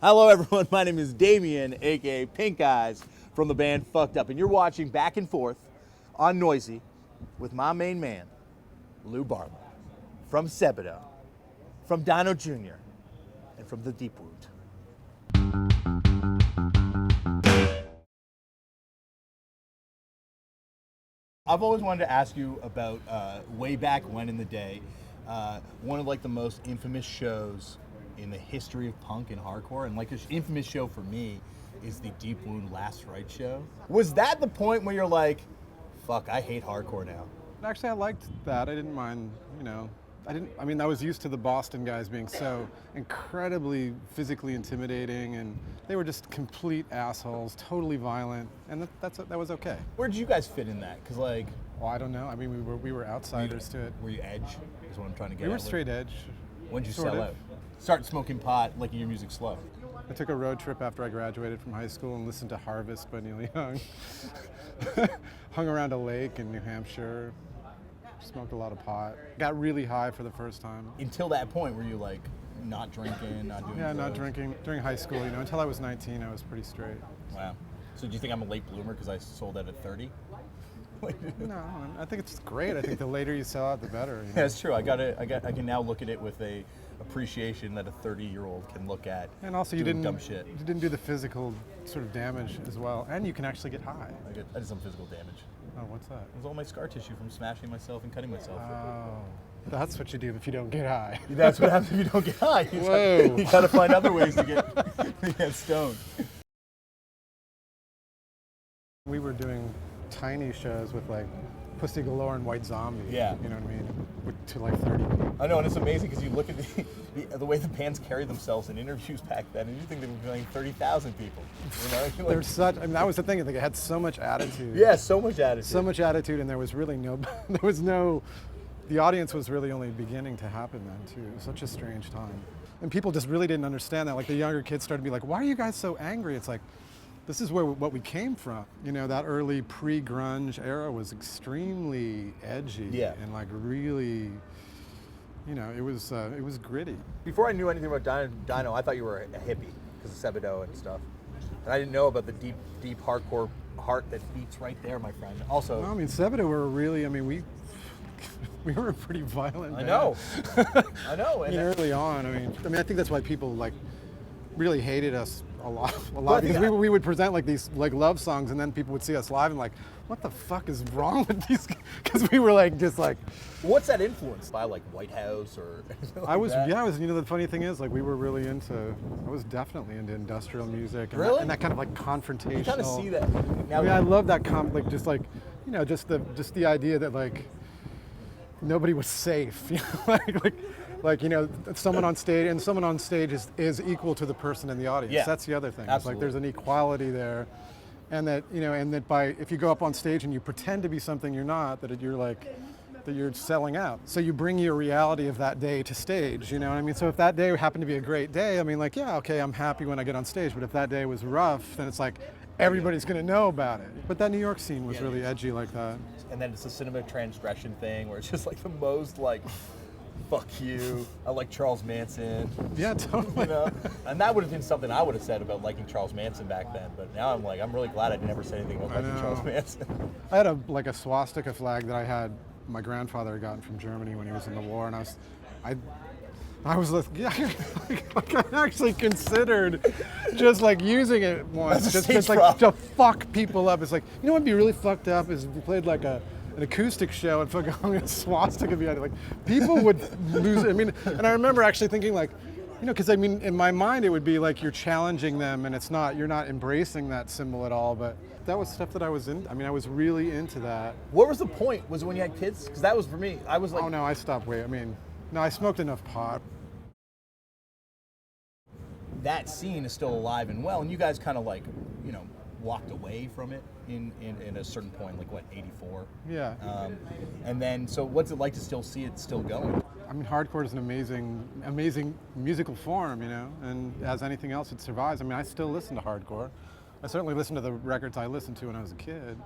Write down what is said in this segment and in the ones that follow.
Hello everyone, my name is Damian, aka Pink Eyes, from the band Fucked Up, and you're watching Back and Forth on Noisey with my main man, Lou Barlow, from Sebadoh, from Dinosaur Jr, and from the Deep Wound. I've always wanted to ask you about way back when in the day, one of like the most infamous shows in the history of punk and hardcore, and like an infamous show for me is the Deep Wound Last Rite show. Was that the point where you're like, fuck, I hate hardcore now? Actually, I liked that. I didn't mind, I was used to the Boston guys being so incredibly physically intimidating, and they were just complete assholes, totally violent, and that was okay. Where did you guys fit in that? Because like, well, I don't know. I mean, we were outsiders to it. Were you edge? Is what I'm trying to get at. We were straight edge. When did you sort sell of. out? Start smoking pot, liking your music slow. I took a road trip after I graduated from high school and listened to Harvest by Neil Young. Hung around a lake in New Hampshire. Smoked a lot of pot. Got really high for the first time. Until that point, were you like not drinking, not doing drugs? Not drinking. During high school, until I was 19, I was pretty straight. Wow. So do you think I'm a late bloomer because I sold out at 30? No, I think it's great. I think the later you sell out, the better. Yeah, that's true. I can now look at it with a appreciation that a 30-year-old can look at. And also, you didn't dumb shit. You didn't do the physical sort of damage as well, and you can actually get high. I did some physical damage. Oh, what's that? It was all my scar tissue from smashing myself and cutting myself. Oh, that's what you do if you don't get high. That's what happens if you don't get high. Whoa! You gotta find other ways to get stoned. We were doing tiny shows with like Pussy Galore and White Zombie. Yeah. You know what I mean? To like 30 people. I know, and it's amazing because you look at the way the bands carry themselves in interviews back then, and you think they were playing 30,000 people. There's such. I mean, that was the thing. I think it had so much attitude. Yeah, so much attitude. So much attitude, and there was really no. The audience was really only beginning to happen then too. It was such a strange time, and people just really didn't understand that. Like the younger kids started to be like, "Why are you guys so angry?" It's like, this is what we came from. That early pre-grunge era was extremely edgy. Yeah. And like really, it was gritty. Before I knew anything about Dino, I thought you were a hippie because of Sebadoh and stuff. And I didn't know about the deep hardcore heart that beats right there, my friend. Also, No, I mean, Sebadoh were really, we were a pretty violent band. I know. I know. And early on, I think that's why people like really hated us a lot because we would present like these like love songs, and then people would see us live and like, what the fuck is wrong with these guys? Because we were like just like, what's that influence by, like White House or like I was that? the funny thing is, like, we were really I was definitely into industrial music and, really? and that kind of like confrontational. You kind of see that now. I love that just the idea that like nobody was safe, someone on stage is equal to the person in the audience. Yeah, that's the other thing. absolutely. It's like there's an equality there, and that if you go up on stage and you pretend to be something you're not, that you're selling out. So you bring your reality of that day to stage. You know what I mean? So if that day happened to be a great day, I'm happy when I get on stage. But if that day was rough, then it's like everybody's going to know about it. But that New York scene was really edgy like that. And then it's a cinema transgression thing where it's just like the most like, fuck you, I like Charles Manson. Yeah, totally. And that would have been something I would have said about liking Charles Manson back then. But now I'm really glad I never said anything about liking Charles Manson. I had a swastika flag that I had my grandfather had gotten from Germany when he was in the war, and I was like, I actually considered just like using it once, just like to fuck people up. It's like, what'd be really fucked up is if you played like an acoustic show and fucking hung a swastika behind it. Like, people would lose it. And I remember actually thinking like, because in my mind it would be like you're challenging them, and you're not embracing that symbol at all. But that was stuff that I was in. I was really into that. What was the point? Was it when you had kids? Because that was for me. I was like, oh no, I stopped No, I smoked enough pot. That scene is still alive and well, and you guys kind of like, walked away from it in a certain point, like what, 84? Yeah. And then, so what's it like to still see it still going? Hardcore is an amazing musical form, and as anything else, it survives. I still listen to hardcore. I certainly listen to the records I listened to when I was a kid.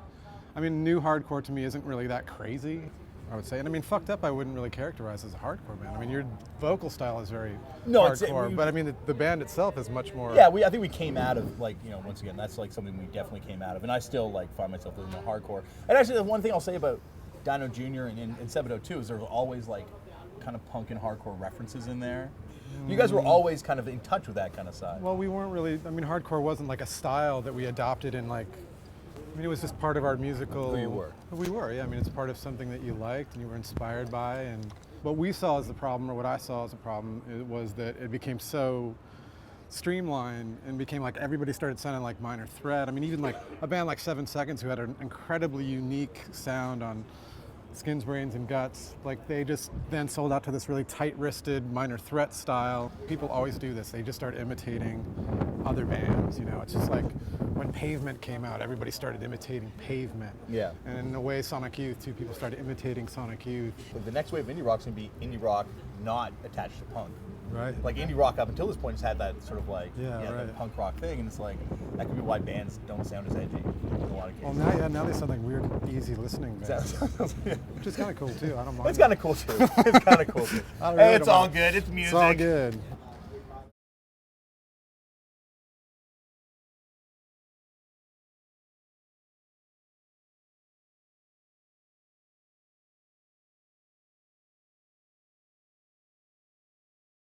New hardcore to me isn't really that crazy. I would say. And I mean, Fucked Up I wouldn't really characterize as a hardcore band. I mean, your vocal style is very No, hardcore, but I mean, the band itself is much more... Yeah, I think we came out of, like, you know, once again, that's like something we definitely came out of. And I still, like, find myself listening to hardcore. And actually, the one thing I'll say about Dino Jr. and Sebadoh too is there's always, like, kind of punk and hardcore references in there. You guys were always kind of in touch with that kind of side. Well, we weren't really, I mean, hardcore wasn't like a style that we adopted in, like, I mean, it was just part of our musical... Who you were. We were, yeah. I mean, it's part of something that you liked and you were inspired by. And what we saw as the problem, or what I saw as a problem, was that it became so streamlined and became like everybody started sounding like Minor Threat. I mean, even like a band like 7 Seconds, who had an incredibly unique sound on Skins, Brains, and Guts, like they just then sold out to this really tight-wristed Minor Threat style. People always do this. They just start imitating other bands, you know. It's just like when Pavement came out, everybody started imitating Pavement. Yeah. And in a way, Sonic Youth, too, people started imitating Sonic Youth. But the next wave of indie rock's gonna be indie rock not attached to punk. Right. Like indie rock up until this point has had that sort of like Yeah, right. the punk rock thing, and it's like that could be why bands don't sound as edgy in a lot of cases. Well, now they sound like weird, easy listening bands, which is kind of cool, too. I don't mind. It's kind of cool too. It's kind of cool too. I really Hey, it's don't all mind. good. It's music. It's all good.